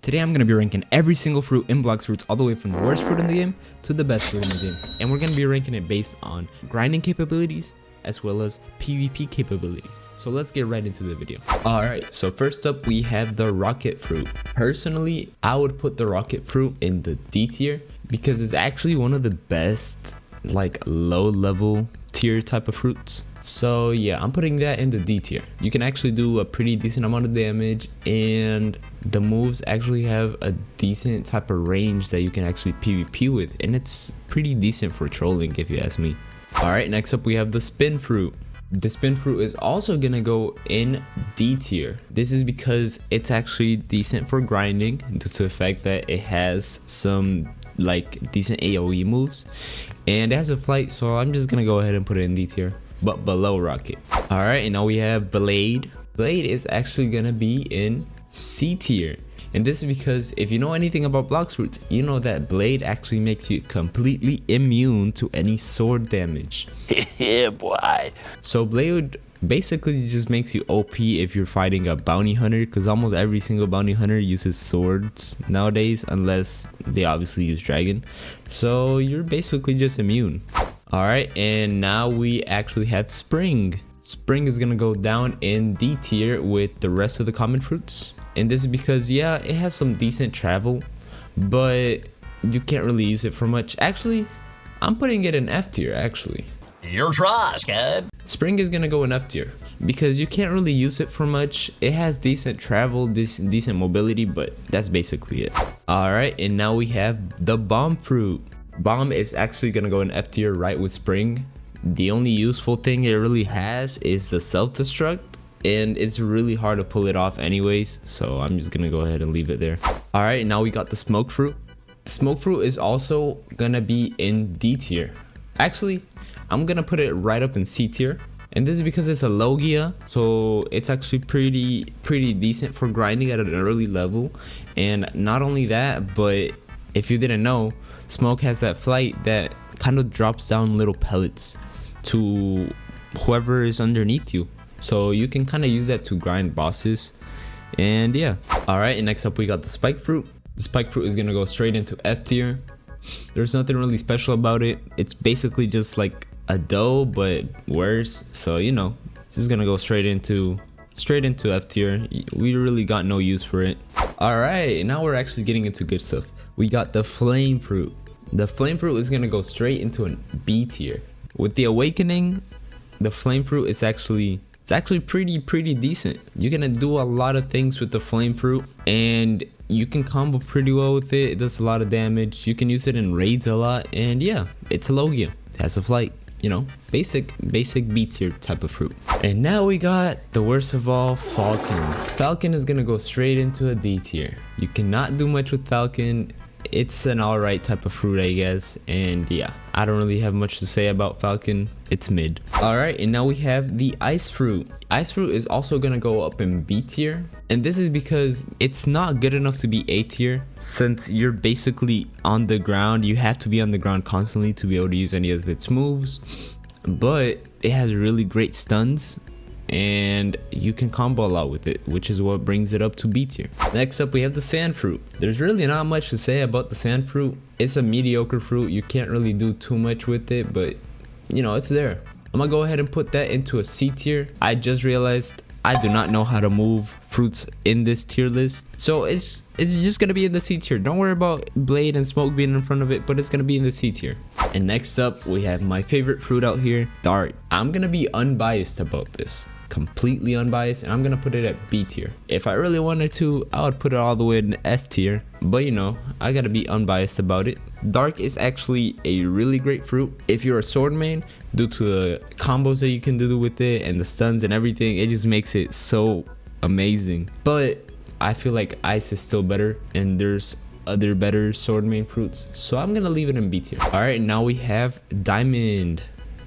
Today I'm going to be ranking every single fruit in Blox fruits all the way from the worst fruit in the game to the best fruit in the game. And we're going to be ranking it based on grinding capabilities as well as PvP capabilities. So let's get right into the video. Alright, so first up we have the rocket fruit. Personally, I would put the rocket fruit in the D tier because it's actually one of the best like low level tier type of fruits. So yeah, I'm putting that in the D tier. You can actually do a pretty decent amount of damage, and the moves actually have a decent type of range that you can actually PvP with, and it's pretty decent for trolling if you ask me. Alright, next up we have the spin fruit. The spin fruit is also gonna go in D tier. This is because it's actually decent for grinding due to the fact that it has some like decent AoE moves, and it has a flight, so I'm just gonna go ahead and put it in D tier, but below rocket. Alright, and now we have blade. Blade is actually gonna be in C tier, and this is because if you know anything about Blox fruits, you know that blade actually makes you completely immune to any sword damage. Yeah, boy. So blade basically just makes you OP if you're fighting a bounty hunter, because almost every single bounty hunter uses swords nowadays, unless they obviously use dragon. So you're basically just immune. Alright, and now we actually have spring. Spring is gonna go down in D tier with the rest of the common fruits. And this is because, yeah, it has some decent travel, but you can't really use it for much. Actually, I'm putting it in F tier, actually. You're trash, kid. Spring is gonna go in F tier because you can't really use it for much. It has decent travel, decent mobility, but that's basically it. Alright, and now we have the bomb fruit. Bomb is actually gonna go in F tier right with spring. The only useful thing it really has is the self-destruct, and it's really hard to pull it off anyways, so I'm just gonna go ahead and leave it there. Alright, now we got the smoke fruit. The smoke fruit is also gonna be in D tier. Actually, I'm gonna put it right up in C tier, and this is because it's a Logia, so it's actually pretty decent for grinding at an early level. And not only that, but if you didn't know, smoke has that flight that kind of drops down little pellets to whoever is underneath you, so you can kind of use that to grind bosses. And yeah. Alright, and next up we got the spike fruit. The spike fruit is gonna go straight into F tier. There's nothing really special about it. It's basically just like a dough but worse, so you know, this is gonna go straight into F tier. We really got no use for it. Alright, now we're actually getting into good stuff. We got the flame fruit. The flame fruit is gonna go straight into an B tier. With the awakening, the flame fruit is actually pretty decent. You're gonna do a lot of things with the flame fruit, and you can combo pretty well with it. It does a lot of damage. You can use it in raids a lot, and yeah, it's a Logia. It has a flight, you know, basic B tier type of fruit. And now we got the worst of all, Falcon. Falcon is gonna go straight into a D tier. You cannot do much with Falcon. It's an alright type of fruit, I guess, and yeah, I don't really have much to say about Falcon. It's mid. Alright, and now we have the ice fruit. Ice fruit is also gonna go up in B tier, and this is because it's not good enough to be A tier. Since you're basically on the ground, you have to be on the ground constantly to be able to use any of its moves, but it has really great stuns, and you can combo a lot with it, which is what brings it up to B tier. Next up we have the sand fruit. There's really not much to say about the sand fruit. It's a mediocre fruit. You can't really do too much with it, but you know, it's there. I'm gonna go ahead and put that into a C tier. I just realized I do not know how to move fruits in this tier list, so it's just gonna be in the C tier. Don't worry about blade and smoke being in front of it, but it's gonna be in the C tier. And next up we have my favorite fruit out here, dart. I'm gonna be unbiased about this, completely unbiased, and I'm gonna put it at B tier. If I really wanted to, I would put it all the way in S tier, but you know, I gotta be unbiased about it. Dark is actually a really great fruit if you're a sword main, due to the combos that you can do with it and the stuns and everything. It just makes it so amazing. But I feel like ice is still better, and there's other better sword main fruits, so I'm gonna leave it in B tier. Alright, now we have diamond.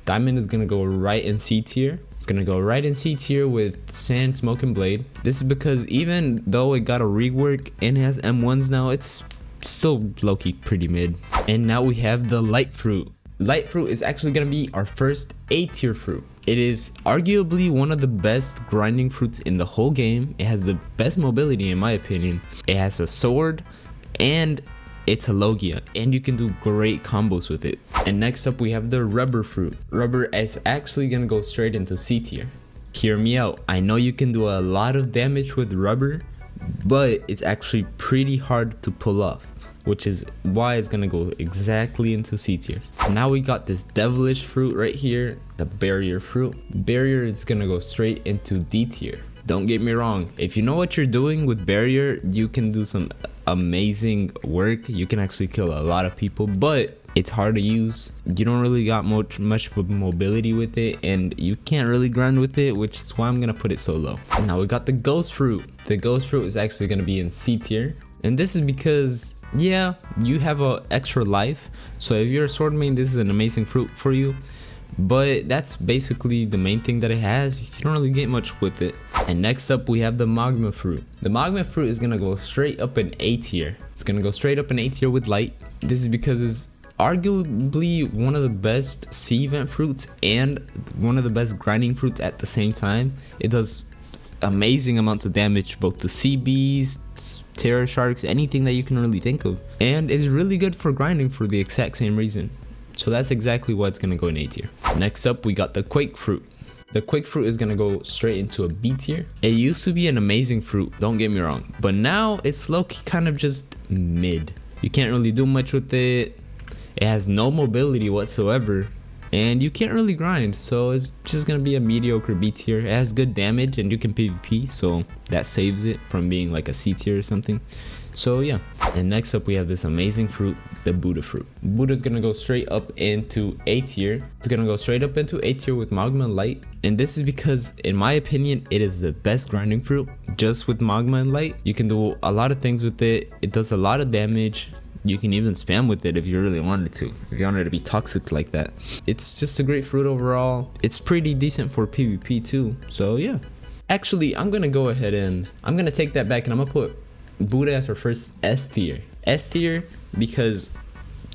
Diamond is gonna go right in C tier. It's gonna go right in C tier with sand, smoke, and blade. This is because even though it got a rework and has M1s now, it's still low-key pretty mid. And now we have the light fruit. Light fruit is actually gonna be our first A tier fruit. It is arguably one of the best grinding fruits in the whole game. It has the best mobility in my opinion. It has a sword and it's a Logia, and you can do great combos with it. And next up we have the rubber fruit. Rubber is actually gonna go straight into C tier. Hear me out. I know you can do a lot of damage with rubber, but it's actually pretty hard to pull off, which is why it's gonna go exactly into C tier. Now we got this devilish fruit right here, the barrier fruit. Barrier is gonna go straight into D tier. Don't get me wrong, if you know what you're doing with barrier, you can do some amazing work. You can actually kill a lot of people, but it's hard to use. You don't really got much mobility with it, and you can't really grind with it, which is why I'm gonna put it so low. Now we got the ghost fruit. The ghost fruit is actually gonna be in C tier, and this is because yeah, you have a extra life, so if you're a sword main, this is an amazing fruit for you, but that's basically the main thing that it has. You don't really get much with it. And next up we have the magma fruit. The magma fruit is gonna go straight up in A tier. It's gonna go straight up in A tier with light. This is because it's arguably one of the best C event fruits and one of the best grinding fruits at the same time. It does amazing amounts of damage both to sea beasts, terror sharks, anything that you can really think of, and it's really good for grinding for the exact same reason. So that's exactly why it's gonna go in A tier. Next up we got the quake fruit. The quake fruit is gonna go straight into a B tier. It used to be an amazing fruit, don't get me wrong, but now it's low-key kind of just mid. You can't really do much with it. It has no mobility whatsoever, and you can't really grind, so it's just gonna be a mediocre B tier. It has good damage and you can PvP, so that saves it from being like a C tier or something. So yeah. And next up we have this amazing fruit, the Buddha fruit. Buddha is gonna go straight up into A tier. It's gonna go straight up into A tier with magma and light, and this is because in my opinion it is the best grinding fruit. Just with magma and light, you can do a lot of things with it. It does a lot of damage. You can even spam with it if you really wanted to, if you wanted to be toxic like that. It's just a great fruit overall. It's pretty decent for PvP too, so yeah. Actually, I'm gonna go ahead and I'm gonna take that back and I'm gonna put Buddha as our first S tier. S tier because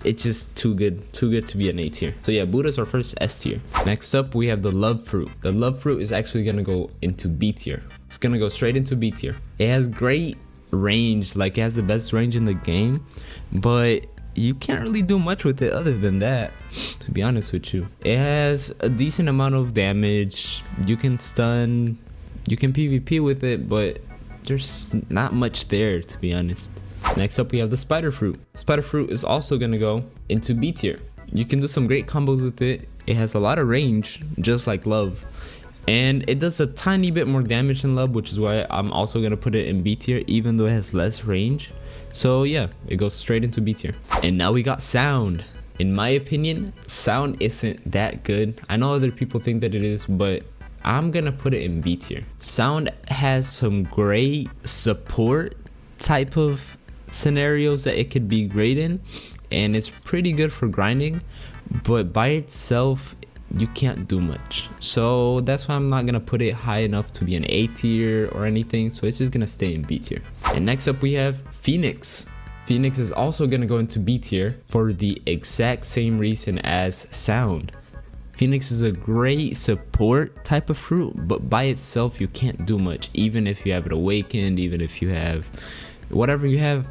it's just too good to be an A tier. So yeah, Buddha's our first S tier. Next up we have the love fruit. The love fruit is actually gonna go into B tier. It's gonna go straight into B tier. It has great range, like it has the best range in the game, but you can't really do much with it other than that, to be honest with you. It has a decent amount of damage. You can stun, you can PvP with it, but there's not much there, to be honest. Next up we have the spider fruit. Spider fruit is also gonna go into B tier. You can do some great combos with it. It has a lot of range, just like love, and it does a tiny bit more damage than love, which is why I'm also gonna put it in B tier, even though it has less range. So yeah, it goes straight into B tier. And now we got sound. In my opinion, sound isn't that good. I know other people think that it is, but I'm gonna put it in B tier. Sound has some great support type of scenarios that it could be great in, and it's pretty good for grinding, but by itself you can't do much. So that's why I'm not gonna put it high enough to be an A tier or anything, so it's just gonna stay in B tier. And next up we have Phoenix. Phoenix is also gonna go into B tier for the exact same reason as sound. Phoenix is a great support type of fruit, but by itself you can't do much. Even if you have it awakened, even if you have whatever you have,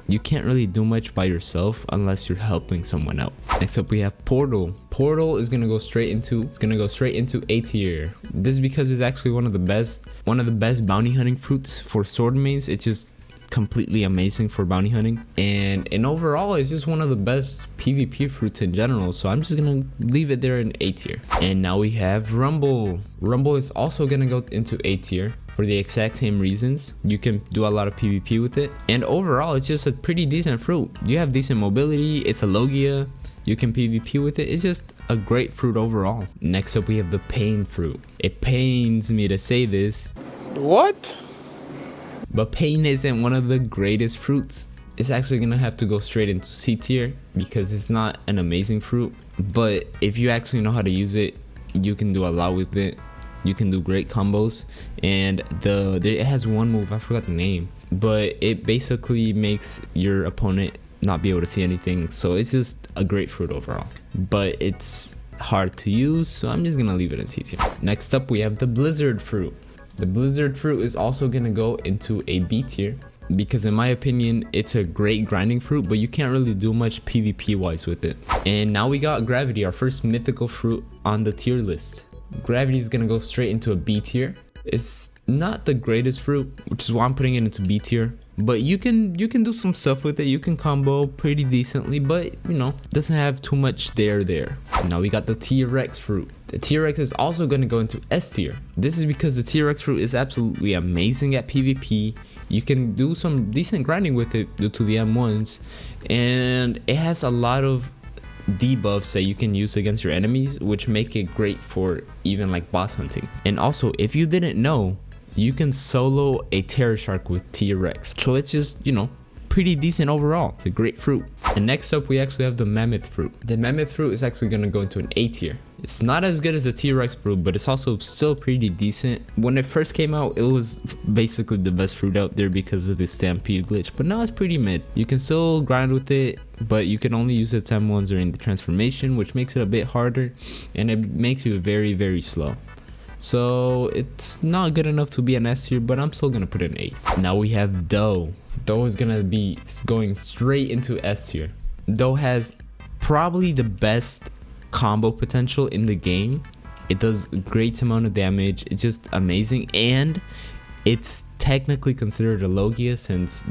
you can't really do much by yourself unless you're helping someone out. Next up we have Portal. Portal is gonna go straight into A tier. This is because it's actually one of the best bounty hunting fruits for sword mains. It's just completely amazing for bounty hunting, and overall it's just one of the best PvP fruits in general, so I'm just gonna leave it there in A tier. And now we have Rumble. Rumble is also gonna go into A tier for the exact same reasons. You can do a lot of PvP with it, and overall it's just a pretty decent fruit. You have decent mobility, it's a Logia, you can PvP with it. It's just a great fruit overall. Next up we have the pain fruit. It pains me to say this, What? but pain isn't one of the greatest fruits. It's actually gonna have to go straight into C tier because it's not an amazing fruit, but if you actually know how to use it, you can do a lot with it. You can do great combos, and it has one move, I forgot the name, but it basically makes your opponent not be able to see anything. So it's just a great fruit overall, but it's hard to use, so I'm just gonna leave it in C tier. Next up we have the blizzard fruit. The blizzard fruit is also gonna go into a B tier because in my opinion it's a great grinding fruit, but you can't really do much PvP wise with it. And now we got gravity, our first mythical fruit on the tier list. Gravity is gonna go straight into a B tier. It's not the greatest fruit, which is why I'm putting it into B tier, but you can do some stuff with it. You can combo pretty decently, but you know, doesn't have too much there. Now we got the T-Rex fruit. The T-Rex is also going to go into S tier. This is because the T-Rex fruit is absolutely amazing at PvP. You can do some decent grinding with it due to the M1s, and it has a lot of debuffs that you can use against your enemies, which make it great for even like boss hunting. And also, if you didn't know, you can solo a Terror Shark with T-Rex, so it's just, you know, pretty decent overall. It's a great fruit. And next up we actually have the mammoth fruit. The mammoth fruit is actually going to go into an A tier. It's not as good as the T-Rex fruit, but it's also still pretty decent. When it first came out, it was basically the best fruit out there because of the stampede glitch, but now it's pretty mid. You can still grind with it, but you can only use its M1s during the transformation, which makes it a bit harder, and it makes you very, very slow. So it's not good enough to be an S tier, but I'm still gonna put it an 8. Now we have Dough. Dough is gonna be going straight into S tier. Dough has probably the best combo potential in the game. It does a great amount of damage. It's just amazing, and it's technically considered a Logia, since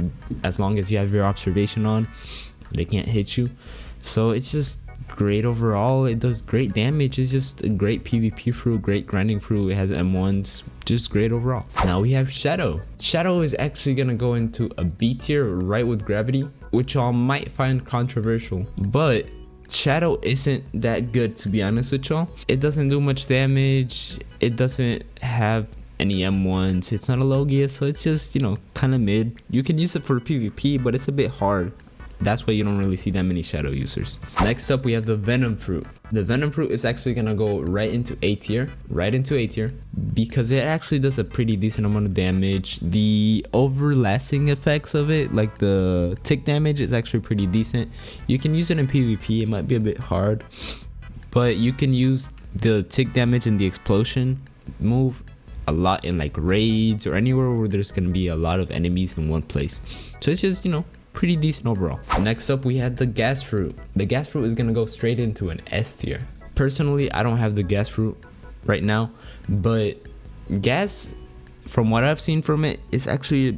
as long as you have your observation on, they can't hit you. So it's just great overall. It does great damage. It's just a great PvP fruit, great grinding fruit. It has M1s, just great overall. Now we have Shadow. Shadow is actually gonna go into a B tier right with gravity, which y'all might find controversial, but Shadow isn't that good, to be honest with y'all. It doesn't do much damage. It doesn't have any M1s. It's not a Logia, so it's just, you know, kind of mid. You can use it for PvP, but it's a bit hard. That's why you don't really see that many Shadow users. Next up we have the Venom fruit. The Venom fruit is actually gonna go right into A tier, because it actually does a pretty decent amount of damage. The overlasting effects of it, like the tick damage, is actually pretty decent. You can use it in PvP. It might be a bit hard, but you can use the tick damage and the explosion move a lot in like raids or anywhere where there's gonna be a lot of enemies in one place. So it's just, you know, pretty decent overall. Next up we had the gas fruit. The gas fruit is gonna go straight into an S tier. Personally, I don't have the gas fruit right now, but gas, from what I've seen from it, is actually a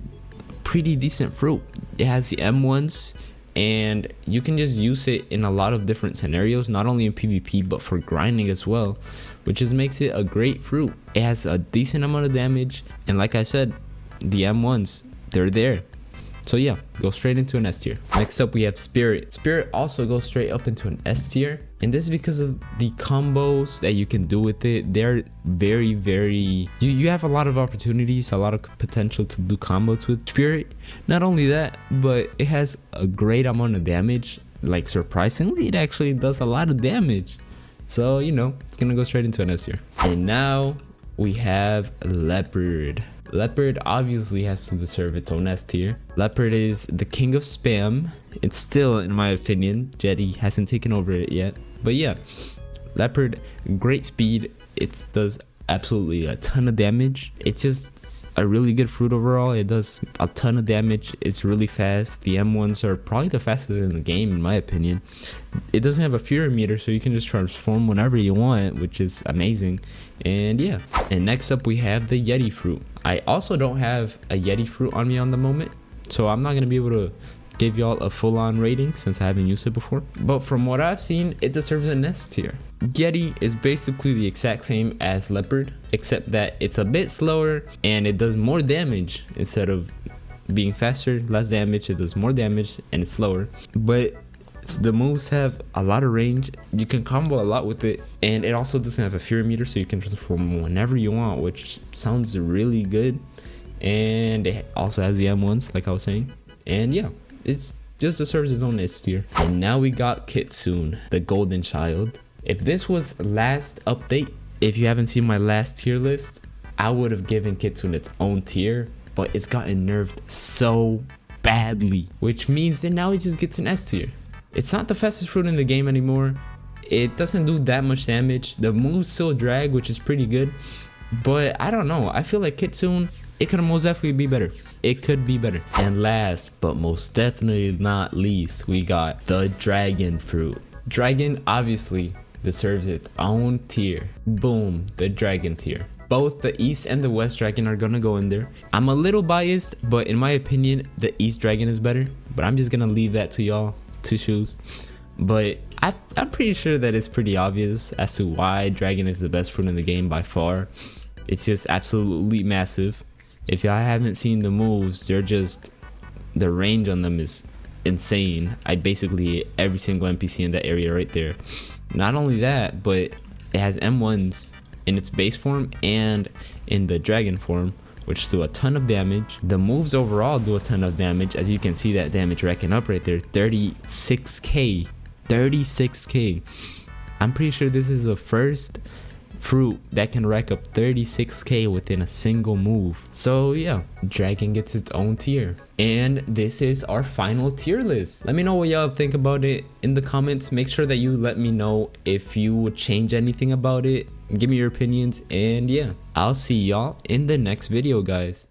pretty decent fruit. It has the M1s, and you can just use it in a lot of different scenarios, not only in PvP but for grinding as well, which just makes it a great fruit. It has a decent amount of damage, and like I said, the M1s, they're there. So yeah, go straight into an S tier. Next up we have Spirit. Spirit also goes straight up into an S tier, and this is because of the combos that you can do with it. They're very, very, you have a lot of opportunities, a lot of potential to do combos with Spirit. Not only that, but it has a great amount of damage. Like, surprisingly, it actually does a lot of damage. So, you know, it's gonna go straight into an S tier. And now we have Leopard. Leopard obviously has to deserve its own S tier. Leopard is the king of spam. It's still, in my opinion. Jetty hasn't taken over it yet. But yeah, Leopard, great speed. It does absolutely a ton of damage. It's just a really good fruit overall. It does a ton of damage. It's really fast. The M1s are probably the fastest in the game, in my opinion. It doesn't have a fury meter, so you can just transform whenever you want, which is amazing. And yeah, and next up we have the Yeti fruit. I also don't have a Yeti fruit on me on the moment, so I'm not going to be able to give y'all a full-on rating since I haven't used it before. But from what I've seen, it deserves an S tier. Yeti is basically the exact same as Leopard, except that it's a bit slower and it does more damage. Instead of being faster, less damage, it does more damage and it's slower. But the moves have a lot of range. You can combo a lot with it, and it also doesn't have a fury meter, so you can transform whenever you want, which sounds really good. And it also has the M1s, like I was saying. And yeah, it's just deserves its own S tier. And now we got Kitsune, the golden child. If this was last update, if you haven't seen my last tier list, I would have given Kitsune its own tier, but it's gotten nerfed so badly, which means that now he just gets an S tier. It's not the fastest fruit in the game anymore. It doesn't do that much damage. The moves still drag, which is pretty good, but I don't know. I feel like Kitsune, it could most definitely be better. It could be better. And last but most definitely not least, we got the dragon fruit. Dragon obviously deserves its own tier. Boom, the dragon tier. Both the East and the West Dragon are gonna go in there. I'm a little biased, but in my opinion, the East Dragon is better. But I'm just gonna leave that to y'all to choose. But I'm pretty sure that it's pretty obvious as to why Dragon is the best fruit in the game by far. It's just absolutely massive. If y'all haven't seen the moves, they're just, the range on them is insane. I basically hit every single NPC in that area right there. Not only that, but it has M1s in its base form and in the dragon form, which do a ton of damage. The moves overall do a ton of damage. As you can see, that damage racking up right there, 36k. 36k. I'm pretty sure this is the first fruit that can rack up 36k within a single move. So yeah, dragon gets its own tier. And this is our final tier list. Let me know what y'all think about it in the comments. Make sure that you let me know if you would change anything about it. Give me your opinions, and yeah, I'll see y'all in the next video, guys.